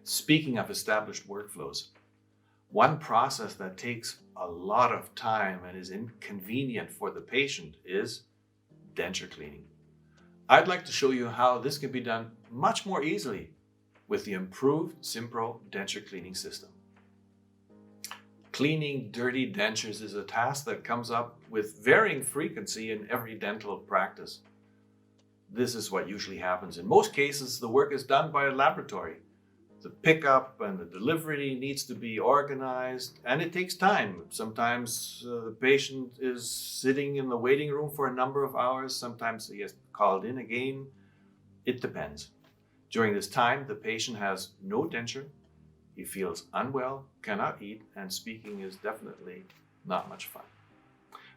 Speaking of established workflows, one process that takes a lot of time and is inconvenient for the patient is denture cleaning. I'd like to show you how this can be done much more easily with the improved SYMPRO denture cleaning system. Cleaning dirty dentures is a task that comes up with varying frequency in every dental practice. This is what usually happens. In most cases, the work is done by a laboratory. The pickup and the delivery needs to be organized, and it takes time. Sometimes the patient is sitting in the waiting room for a number of hours. Sometimes he gets called in again. It depends. During this time, the patient has no denture. He feels unwell, cannot eat, and speaking is definitely not much fun.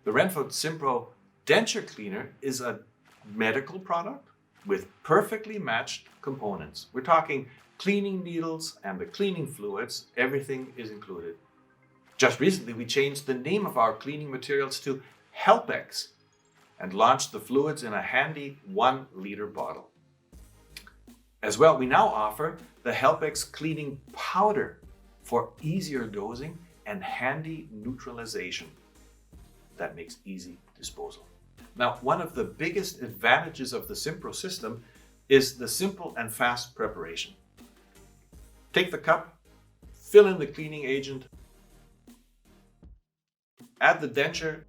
The Renfert SYMPRO denture cleaner is a medical product with perfectly matched components. We're talking cleaning needles and the cleaning fluids. Everything is included. Just recently, we changed the name of our cleaning materials to HelpX and launched the fluids in a handy 1 liter bottle. As well, we now offer the HelpX cleaning powder for easier dosing and handy neutralization. That makes easy disposal. Now, one of the biggest advantages of the SYMPRO system is the simple and fast preparation. Take the cup, fill in the cleaning agent, add the denture,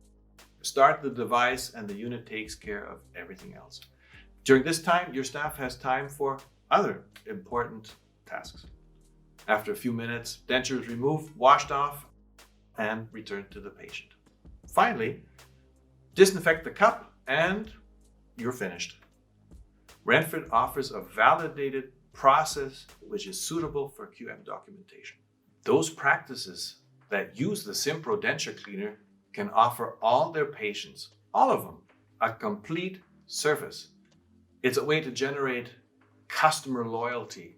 start the device, and the unit takes care of everything else. During this time, your staff has time for other important tasks. After a few minutes, denture is removed, washed off, and returned to the patient. Finally, disinfect the cup and you're finished. Renfert offers a validated process which is suitable for QM documentation. Those practices that use the SYMPRO denture cleaner can offer all their patients, all of them, a complete service. It's a way to generate customer loyalty,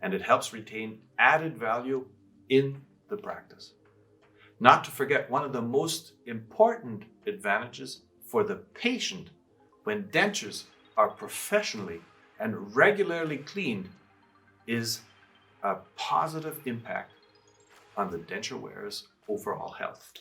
and it helps retain added value in the practice. Not to forget, one of the most important advantages for the patient when dentures are professionally and regularly cleaned is a positive impact on the denture wearer's overall health.